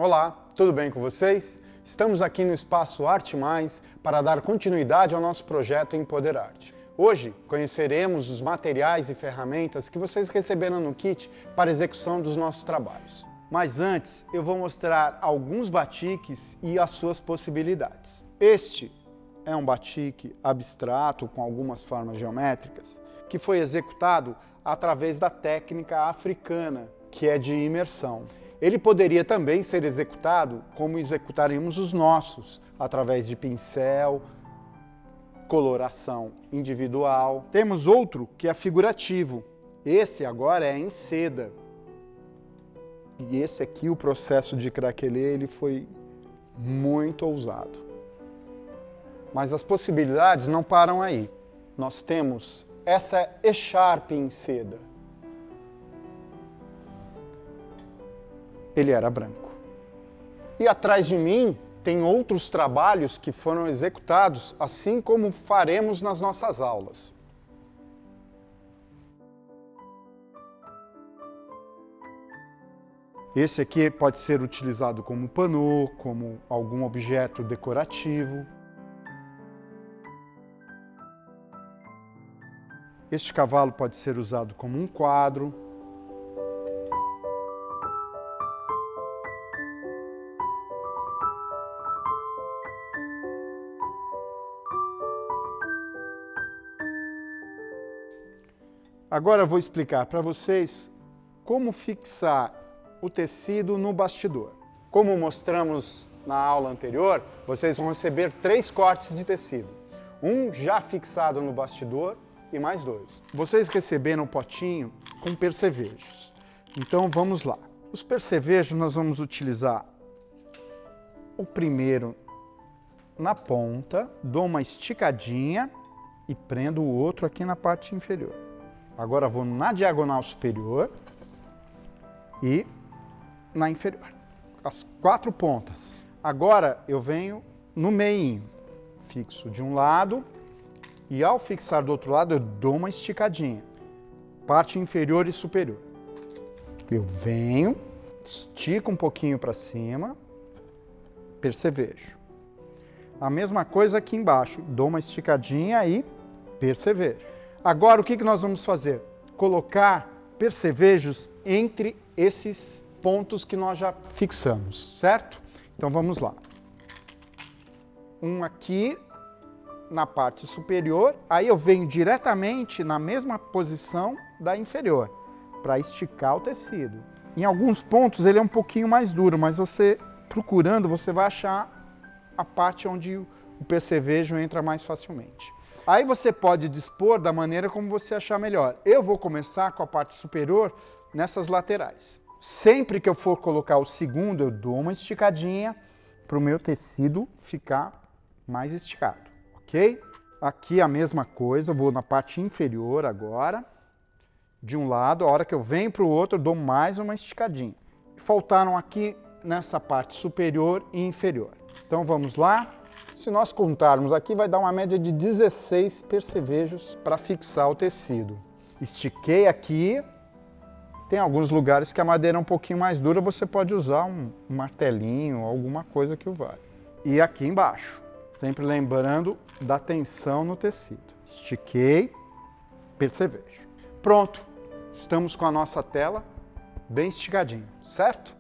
Olá, tudo bem com vocês? Estamos aqui no Espaço Arte Mais para dar continuidade ao nosso projeto Empoderarte. Hoje conheceremos os materiais e ferramentas que vocês receberam no kit para execução dos nossos trabalhos. Mas antes eu vou mostrar alguns batiques e as suas possibilidades. Este é um batique abstrato com algumas formas geométricas que foi executado através da técnica africana, que é de imersão. Ele poderia também ser executado como executaremos os nossos, através de pincel, coloração individual. Temos outro que é figurativo. Esse agora é em seda. E esse aqui, o processo de craquelê, ele foi muito ousado. Mas as possibilidades não param aí. Nós temos essa echarpe em seda. Ele era branco. E atrás de mim tem outros trabalhos que foram executados, assim como faremos nas nossas aulas. Esse aqui pode ser utilizado como panô, como algum objeto decorativo. Este cavalo pode ser usado como um quadro. Agora eu vou explicar para vocês como fixar o tecido no bastidor. Como mostramos na aula anterior, vocês vão receber 3 cortes de tecido. Um já fixado no bastidor e mais 2. Vocês receberam um potinho com percevejos. Então vamos lá. Os percevejos nós vamos utilizar o primeiro na ponta, dou uma esticadinha e prendo o outro aqui na parte inferior. Agora vou na diagonal superior e na inferior. As 4 pontas. Agora eu venho no meinho. Fixo de um lado e ao fixar do outro lado eu dou uma esticadinha. Parte inferior e superior. Eu venho, estico um pouquinho para cima, percevejo. A mesma coisa aqui embaixo. Dou uma esticadinha e percevejo. Agora, o que nós vamos fazer? Colocar percevejos entre esses pontos que nós já fixamos, certo? Então, vamos lá. Um aqui na parte superior, aí eu venho diretamente na mesma posição da inferior, para esticar o tecido. Em alguns pontos ele é um pouquinho mais duro, mas você, procurando, você vai achar a parte onde o percevejo entra mais facilmente. Aí você pode dispor da maneira como você achar melhor. Eu vou começar com a parte superior nessas laterais. Sempre que eu for colocar o segundo, eu dou uma esticadinha para o meu tecido ficar mais esticado, ok? Aqui a mesma coisa, eu vou na parte inferior agora. De um lado, a hora que eu venho para o outro, eu dou mais uma esticadinha. Faltaram aqui nessa parte superior e inferior. Então vamos lá. Se nós contarmos aqui, vai dar uma média de 16 percevejos para fixar o tecido. Estiquei aqui. Tem alguns lugares que a madeira é um pouquinho mais dura, você pode usar um martelinho, alguma coisa que o vale. E aqui embaixo, sempre lembrando da tensão no tecido. Estiquei, percevejo. Pronto, estamos com a nossa tela bem esticadinha, certo?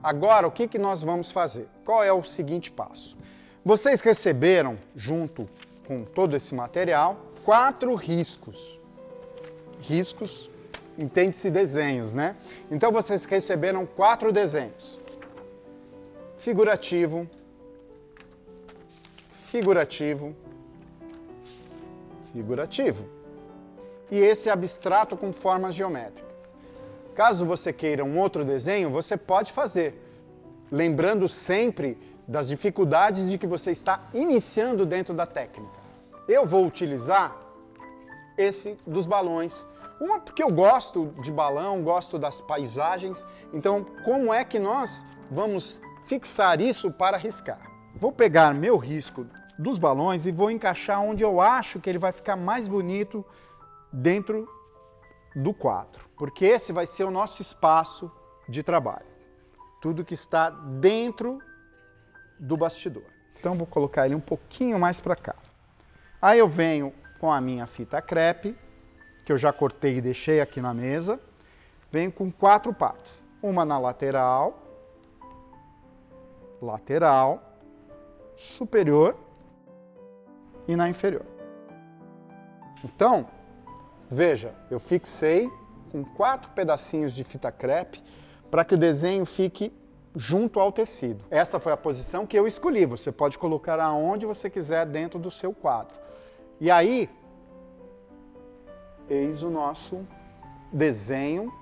Agora, o que nós vamos fazer? Qual é o seguinte passo? Vocês receberam, junto com todo esse material, 4 riscos. Riscos, entende-se desenhos, né? Então vocês receberam 4 desenhos. Figurativo, figurativo, figurativo. E esse abstrato com formas geométricas. Caso você queira um outro desenho, você pode fazer, lembrando sempre das dificuldades de que você está iniciando dentro da técnica. Eu vou utilizar esse dos balões. Uma porque eu gosto de balão, gosto das paisagens. Então, como é que nós vamos fixar isso para riscar? Vou pegar meu risco dos balões e vou encaixar onde eu acho que ele vai ficar mais bonito dentro do quadro, porque esse vai ser o nosso espaço de trabalho. tudo que está dentro do bastidor. Então vou colocar ele um pouquinho mais para cá. Aí eu venho com a minha fita crepe, que eu já cortei e deixei aqui na mesa. Venho com 4 partes. Uma na lateral, superior e na inferior. Então, veja, eu fixei com 4 pedacinhos de fita crepe para que o desenho fique junto ao tecido. Essa foi a posição que eu escolhi. Você pode colocar aonde você quiser dentro do seu quadro. E aí, eis o nosso desenho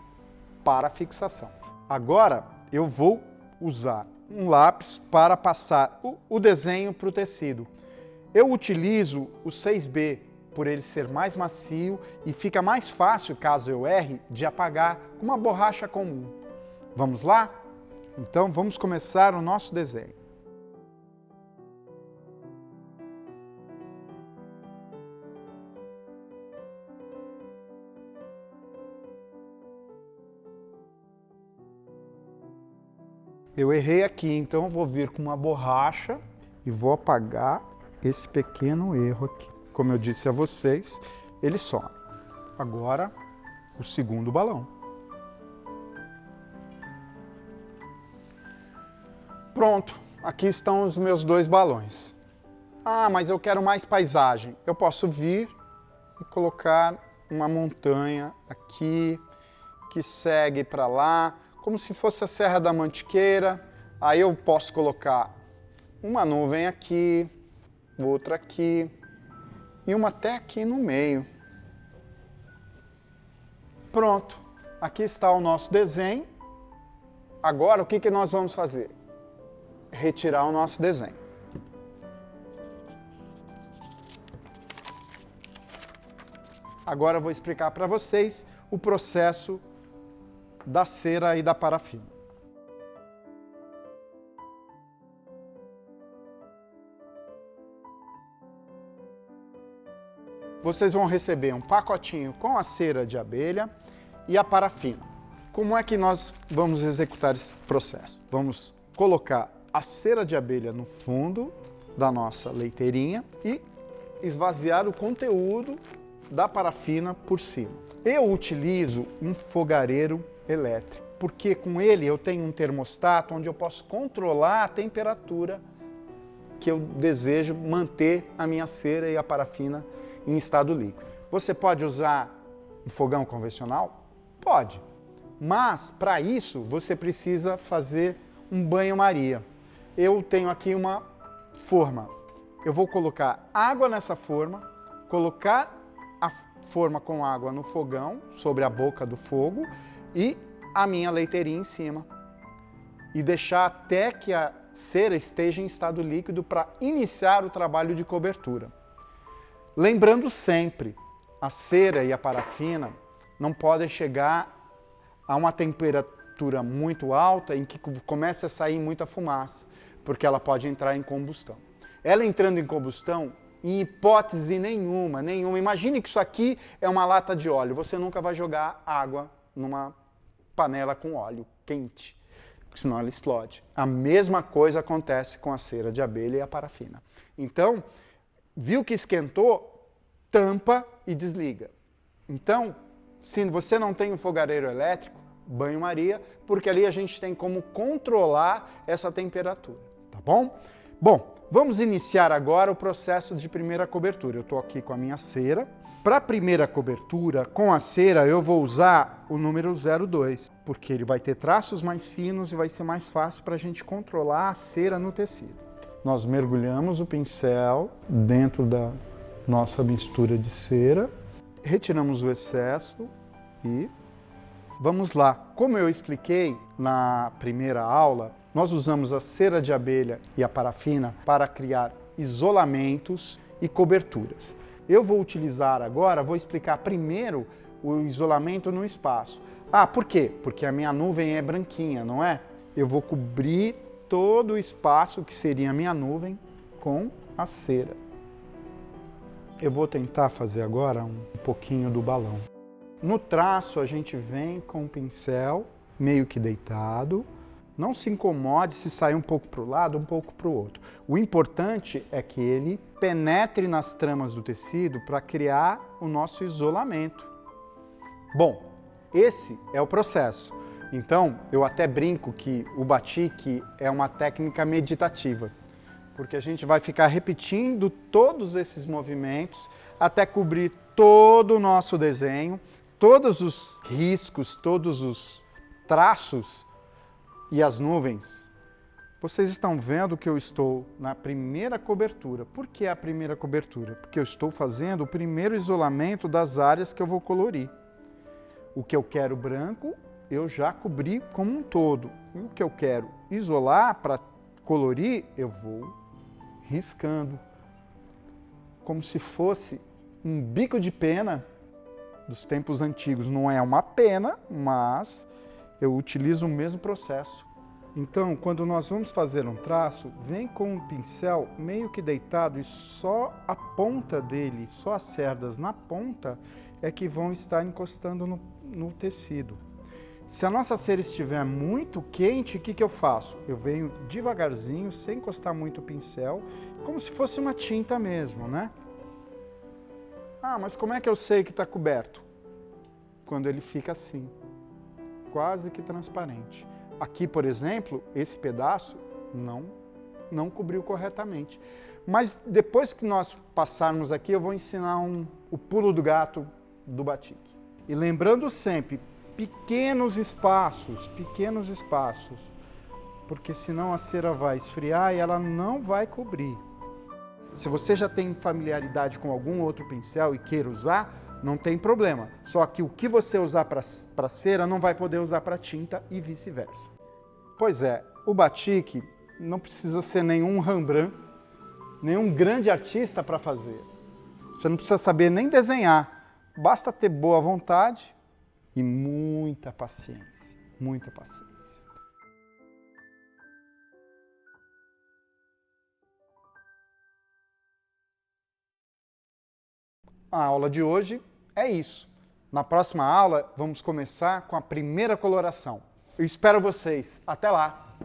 para fixação. Agora, eu vou usar um lápis para passar o desenho para o tecido. Eu utilizo o 6B, por ele ser mais macio e fica mais fácil, caso eu erre, de apagar com uma borracha comum. Vamos lá? Então vamos começar o nosso desenho. Eu errei aqui, então eu vou vir com uma borracha e vou apagar esse pequeno erro aqui. Como eu disse a vocês, ele some. Agora, o segundo balão. Pronto, aqui estão os meus 2 balões. Ah, mas eu quero mais paisagem. Eu posso vir e colocar uma montanha aqui, que segue para lá, como se fosse a Serra da Mantiqueira. Aí eu posso colocar uma nuvem aqui, outra aqui e uma até aqui no meio. Pronto, aqui está o nosso desenho. Agora o que nós vamos fazer? Retirar o nosso desenho. Agora eu vou explicar para vocês o processo da cera e da parafina. Vocês vão receber um pacotinho com a cera de abelha e a parafina. Como é que nós vamos executar esse processo? Vamos colocar a cera de abelha no fundo da nossa leiteirinha e esvaziar o conteúdo da parafina por cima. Eu utilizo um fogareiro elétrico, porque com ele eu tenho um termostato onde eu posso controlar a temperatura que eu desejo manter a minha cera e a parafina em estado líquido. Você pode usar um fogão convencional? Pode, mas para isso você precisa fazer um banho-maria. Eu tenho aqui uma forma. Eu vou colocar água nessa forma, colocar a forma com água no fogão, sobre a boca do fogo, e a minha leiteirinha em cima. E deixar até que a cera esteja em estado líquido para iniciar o trabalho de cobertura. Lembrando sempre, a cera e a parafina não podem chegar a uma temperatura muito alta em que comece a sair muita fumaça, porque ela pode entrar em combustão. Ela entrando em combustão, em hipótese nenhuma. Imagine que isso aqui é uma lata de óleo. Você nunca vai jogar água numa panela com óleo quente, porque senão ela explode. A mesma coisa acontece com a cera de abelha e a parafina. Então, viu que esquentou, tampa e desliga. Então, se você não tem um fogareiro elétrico, banho-maria, porque ali a gente tem como controlar essa temperatura, tá bom? Bom, vamos iniciar agora o processo de primeira cobertura. Eu estou aqui com a minha cera. Para a primeira cobertura, com a cera, eu vou usar o número 02, porque ele vai ter traços mais finos e vai ser mais fácil para a gente controlar a cera no tecido. Nós mergulhamos o pincel dentro da nossa mistura de cera, retiramos o excesso e vamos lá. Como eu expliquei na primeira aula, nós usamos a cera de abelha e a parafina para criar isolamentos e coberturas. Eu vou utilizar agora, vou explicar primeiro o isolamento no espaço. Ah, por quê? Porque a minha nuvem é branquinha, não é? Eu vou cobrir todo o espaço que seria a minha nuvem com a cera. Eu vou tentar fazer agora um pouquinho do balão. No traço, a gente vem com o pincel meio que deitado Não se incomode se sair um pouco para o lado, um pouco para o outro. O importante é que ele penetre nas tramas do tecido para criar o nosso isolamento. Bom, esse é o processo. Então, eu até brinco que o batik é uma técnica meditativa, porque a gente vai ficar repetindo todos esses movimentos até cobrir todo o nosso desenho, todos os riscos, todos os traços e as nuvens. Vocês estão vendo que eu estou na primeira cobertura. Por que a primeira cobertura? Porque eu estou fazendo o primeiro isolamento das áreas que eu vou colorir. O que eu quero branco, eu já cobri como um todo. E o que eu quero isolar para colorir, eu vou riscando. Como se fosse um bico de pena dos tempos antigos. Não é uma pena, mas eu utilizo o mesmo processo. Então, quando nós vamos fazer um traço, vem com um pincel meio que deitado e só a ponta dele, só as cerdas na ponta é que vão estar encostando no tecido. Se a nossa cera estiver muito quente, o que eu faço? Eu venho devagarzinho, sem encostar muito o pincel, como se fosse uma tinta mesmo, né? Ah, mas como é que eu sei que está coberto? Quando ele fica assim, quase que transparente. Aqui, por exemplo, esse pedaço não cobriu corretamente. Mas depois que nós passarmos aqui, eu vou ensinar o pulo do gato do batik. E lembrando sempre, pequenos espaços, porque senão a cera vai esfriar e ela não vai cobrir. Se você já tem familiaridade com algum outro pincel e queira usar, não tem problema. Só que o que você usar para cera não vai poder usar para tinta e vice-versa. Pois é, o batik não precisa ser nenhum Rembrandt, nenhum grande artista para fazer. Você não precisa saber nem desenhar. Basta ter boa vontade e muita paciência. Muita paciência. A aula de hoje é isso. Na próxima aula, vamos começar com a primeira coloração. Eu espero vocês. Até lá!